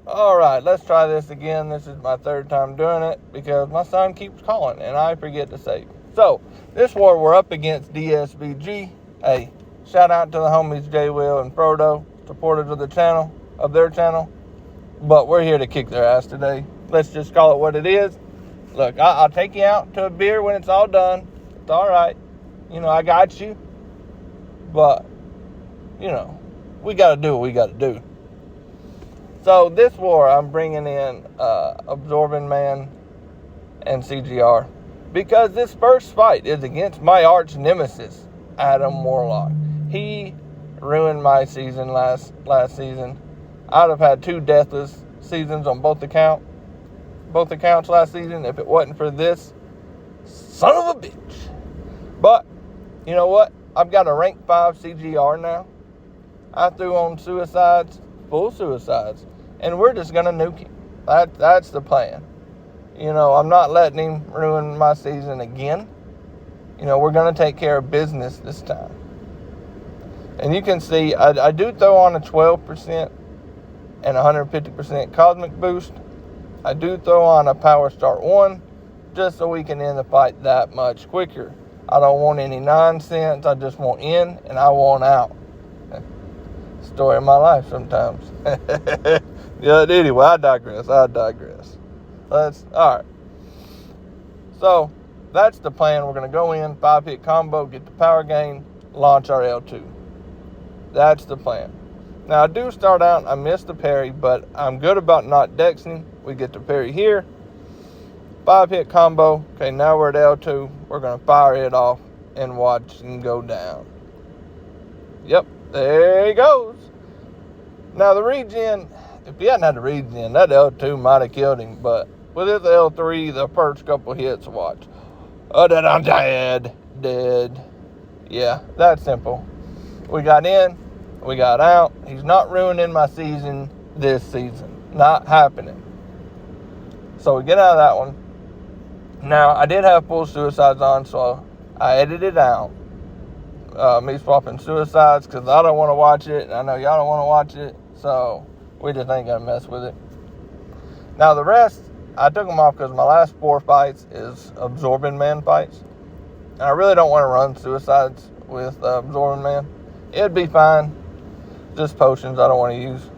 all right, let's try this again. This is my third time doing it because my son keeps calling and I forget to save. So, this war we're up against DSVG. Hey, shout out to the homies J Will and Frodo, supporters of their channel. But we're here to kick their ass today. Let's just call it what it is. Look, I'll take you out to a beer when it's all done. It's all right. I got you. But, we got to do what we got to do. So this war, I'm bringing in Absorbing Man and CGR. Because this first fight is against my arch nemesis, Adam Warlock. He ruined my season last season. I'd have had 2 deathless seasons on both accounts last season if it wasn't for this son of a bitch. But, you know what? I've got a rank 5 CGR now. I threw on full suicides, and we're just going to nuke him. That's the plan. I'm not letting him ruin my season again. We're going to take care of business this time. And you can see, I do throw on a 12% and 150% cosmic boost. I do throw on a power start 1 just so we can end the fight that much quicker. I don't want any nonsense. I just want in and I want out. Story of my life sometimes. Yeah, anyway, I digress. All right. So, that's the plan. We're going to go in, 5-hit combo, get the power gain, launch our L2. That's the plan. Now, I do start out, I missed the parry, but I'm good about not dexing. We get the parry here. 5-hit combo. Okay, now we're at L2. We're going to fire it off and watch him go down. Yep, there he goes. Now, the regen, if he hadn't had the regen, that L2 might have killed him, but with his L3, the first couple hits, watch. Oh, that I'm dead. Yeah, that's simple. We got in, we got out. He's not ruining my season this season. Not happening. So we get out of that one. Now, I did have full suicides on, so I edited out me swapping suicides because I don't want to watch it, and I know y'all don't want to watch it, so we just ain't going to mess with it. Now, the rest, I took them off because my last 4 fights is Absorbing Man fights. And I really don't want to run suicides with Absorbing Man. It'd be fine. Just potions I don't want to use.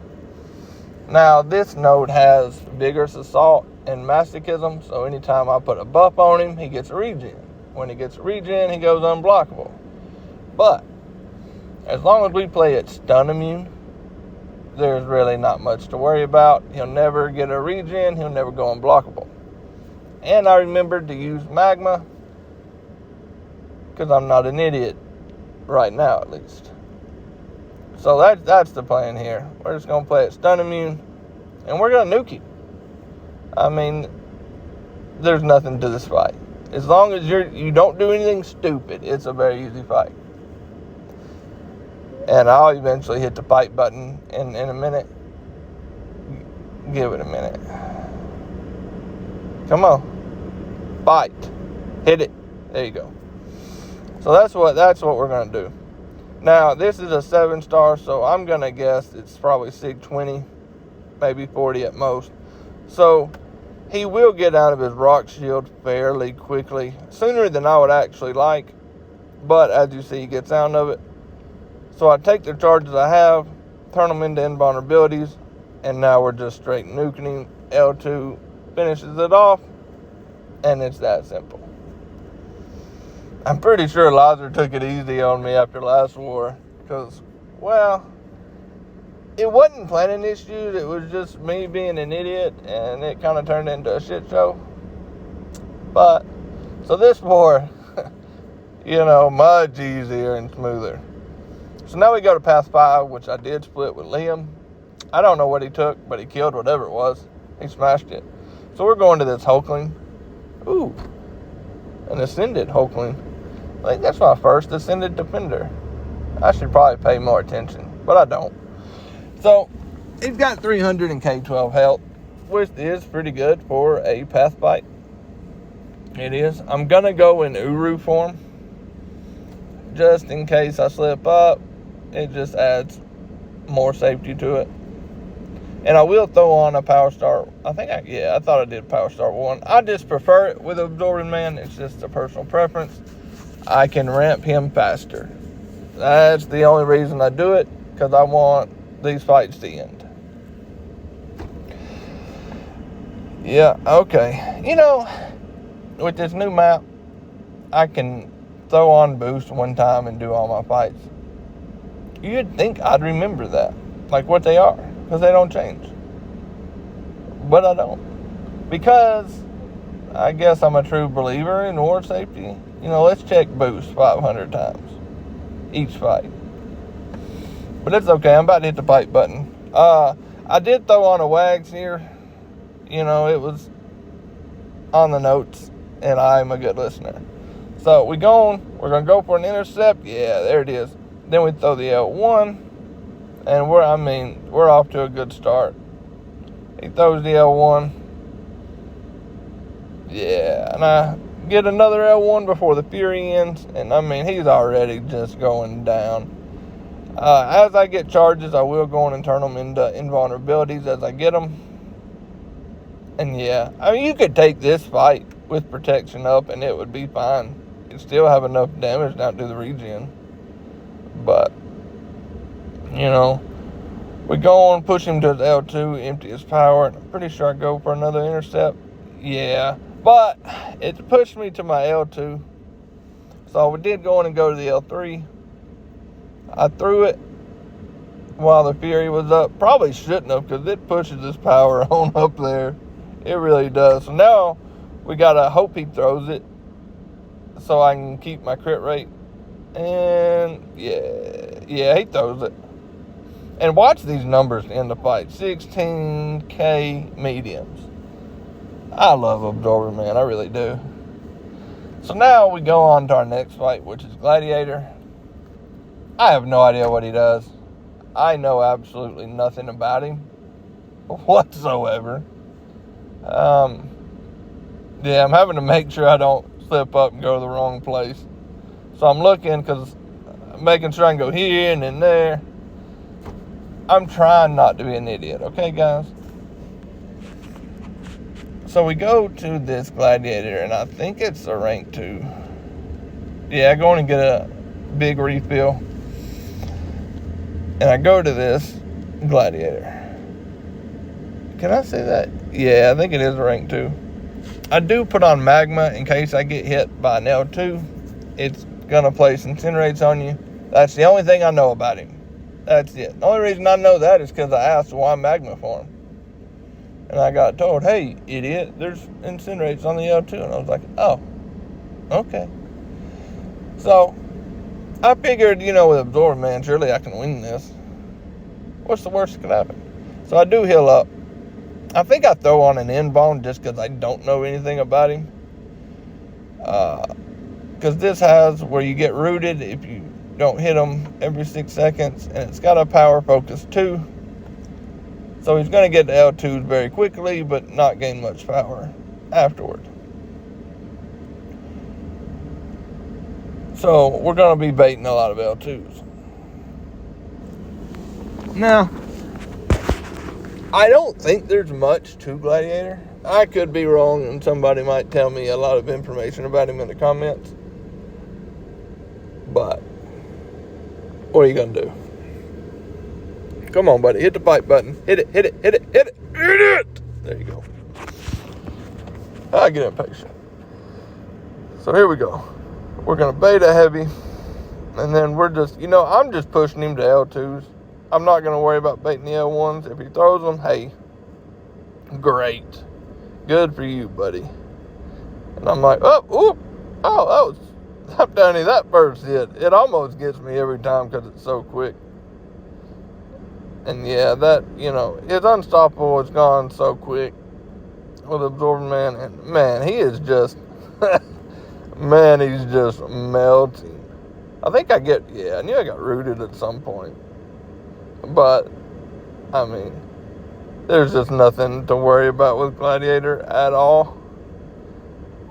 Now, this node has Vigorous Assault and Masochism, so anytime I put a buff on him, he gets a regen. When he gets a regen, he goes unblockable. But, as long as we play it stun immune, there's really not much to worry about. He'll never get a regen, he'll never go unblockable. And I remembered to use Magma, because I'm not an idiot, right now at least. So that's the plan here. We're just going to play it stun immune, and we're going to nuke him. I mean, there's nothing to this fight. As long as you don't do anything stupid, it's a very easy fight. And I'll eventually hit the fight button in a minute. Give it a minute. Come on. Fight. Hit it. There you go. So that's what we're going to do. Now, this is a 7-star, so I'm going to guess it's probably SIG 20, maybe 40 at most. So, he will get out of his rock shield fairly quickly, sooner than I would actually like, but as you see, he gets out of it. So I take the charges I have, turn them into invulnerabilities, and now we're just straight nuking him. L2 finishes it off, and it's that simple. I'm pretty sure Lazar took it easy on me after last war, because, well, it wasn't planning issues, it was just me being an idiot, and it kind of turned into a shit show. But, so this war, much easier and smoother. So now we go to Path 5, which I did split with Liam. I don't know what he took, but he killed whatever it was. He smashed it. So we're going to this Hulkling. Ooh, an Ascended Hulkling. I think that's my first Ascended Defender. I should probably pay more attention, but I don't. So, he's got 300 and K12 health, which is pretty good for a Path fight. It is. I'm going to go in Uru form, just in case I slip up. It just adds more safety to it. And I will throw on a Power Star. I thought I did Power Star 1. I just prefer it with Absorbing Man. It's just a personal preference. I can ramp him faster. That's the only reason I do it, because I want these fights to end. Yeah, okay. You know, with this new map, I can throw on boost one time and do all my fights. You'd think I'd remember that, like what they are, because they don't change. But I don't. Because I guess I'm a true believer in war safety. You know, let's check boost 500 times each fight. But it's okay. I'm about to hit the fight button. I did throw on a Wags here. You know, it was on the notes, and I'm a good listener. So we're going to go for an intercept. Yeah, there it is. Then we throw the L1, and we're off to a good start. He throws the L1. Yeah, and I get another L1 before the Fury ends, and he's already just going down. As I get charges, I will go in and turn them into invulnerabilities as I get them. And yeah, you could take this fight with protection up and it would be fine. You'd still have enough damage not to the regen. But, you know, we go on, push him to his L2, empty his power. And I'm pretty sure I go for another intercept. Yeah, but it pushed me to my L2. So we did go in and go to the L3. I threw it while the Fury was up. Probably shouldn't have, because it pushes his power on up there. It really does. So now we gotta hope he throws it so I can keep my crit rate. And yeah, he throws it. And watch these numbers in the fight. 16k mediums. I love Absorber, man. I really do. So now we go on to our next fight, which is Gladiator. I have no idea what he does. I know absolutely nothing about him whatsoever. I'm having to make sure I don't slip up and go to the wrong place. So I'm looking, because I'm making sure I can go here and then there. I'm trying not to be an idiot, okay, guys? So we go to this Gladiator, and I think it's a rank 2. Yeah, I go in and get a big refill. And I go to this Gladiator. Can I say that? Yeah, I think it is a rank 2. I do put on Magma in case I get hit by an L2. It's going to place Incinerates on you. That's the only thing I know about him. That's it. The only reason I know that is because I asked why Magma for him. And I got told, hey, idiot, there's Incinerates on the L2. And I was like, oh, okay. So, I figured, with Absorb, man, surely I can win this. What's the worst that could happen? So I do heal up. I think I throw on an N-Bone just because I don't know anything about him. Because this has where you get rooted if you don't hit him every 6 seconds. And it's got a power focus 2. So he's going to get the L2s very quickly, but not gain much power afterward. So we're going to be baiting a lot of L2s. Now, I don't think there's much to Gladiator. I could be wrong, and somebody might tell me a lot of information about him in the comments. But, what are you going to do? Come on, buddy. Hit the fight button. Hit it, hit it, hit it, hit it, hit it! There you go. I get impatient. So here we go. We're going to beta heavy. And then we're just, I'm just pushing him to L2s. I'm not going to worry about baiting the L1s. If he throws them, hey, great. Good for you, buddy. And I'm like, I'm down here that first hit. It almost gets me every time because it's so quick. And yeah, that, his Unstoppable has gone so quick with Absorbing Man. And man, he is just, he's just melting. I think I knew I got rooted at some point. But, there's just nothing to worry about with Gladiator at all.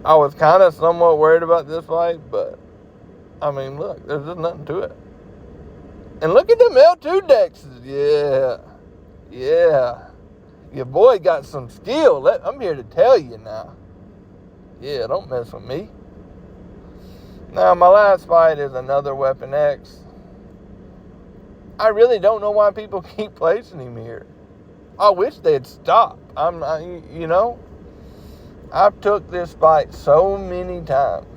I was kind of somewhat worried about this fight, but, look, there's just nothing to it. And look at them L2 dexes. Yeah. Your boy got some skill. I'm here to tell you now. Yeah, don't mess with me. Now, my last fight is another Weapon X. I really don't know why people keep placing him here. I wish they'd stop. You know, I've took this fight so many times.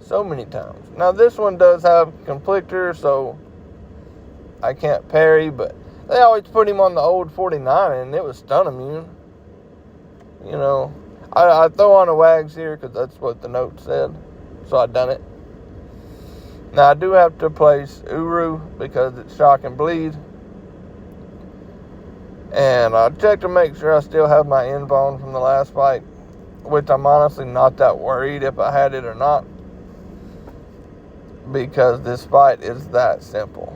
So many times. Now, this one does have conflictor, so I can't parry, but they always put him on the old 49, and it was stun immune. You know, I throw on a wags here because that's what the note said, so I done it. Now, I do have to place Uru because it's shock and bleed. And I checked to make sure I still have my invuln from the last fight, which I'm honestly not that worried if I had it or not, because this fight is that simple.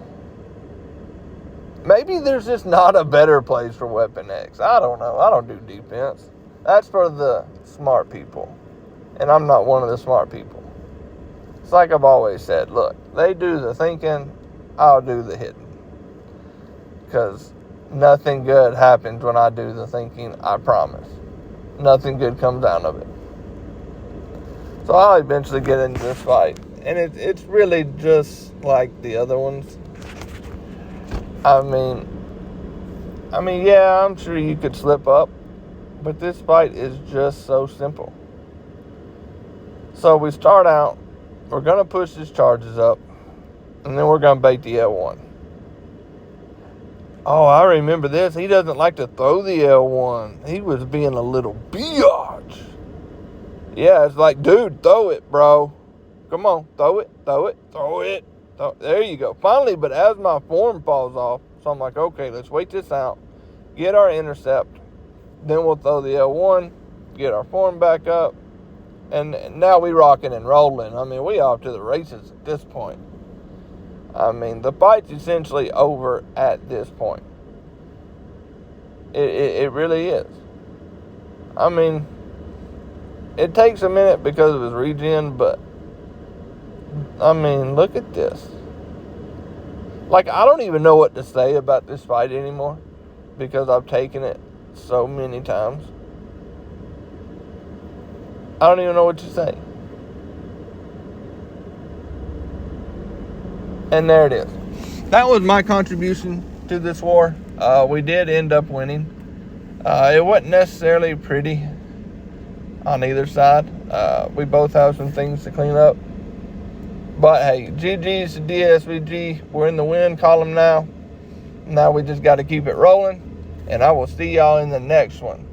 Maybe there's just not a better place for Weapon X. I don't know. I don't do defense. That's for the smart people. And I'm not one of the smart people. It's like I've always said, look, they do the thinking, I'll do the hitting. Because nothing good happens when I do the thinking, I promise. Nothing good comes out of it. So I'll eventually get into this fight. And it's really just like the other ones. I mean, yeah, I'm sure you could slip up, but this fight is just so simple. So we start out, we're going to push his charges up, and then we're going to bait the L1. Oh, I remember this. He doesn't like to throw the L1. He was being a little biatch. Yeah, it's like, dude, throw it, bro. Come on, throw it. There you go. Finally, but as my form falls off, so I'm like, okay, let's wait this out, get our intercept, then we'll throw the L1, get our form back up, and now we rocking and rolling. I mean, we off to the races at this point. I mean, the fight's essentially over at this point. It really is. I mean, it takes a minute because of his regen, but I mean, look at this. Like, I don't even know what to say about this fight anymore because I've taken it so many times. I don't even know what to say. And there it is. That was my contribution to this war. We did end up winning. It wasn't necessarily pretty on either side. We both have some things to clean up. But hey, GG's to DSVG. We're in the win column now. Now we just got to keep it rolling. And I will see y'all in the next one.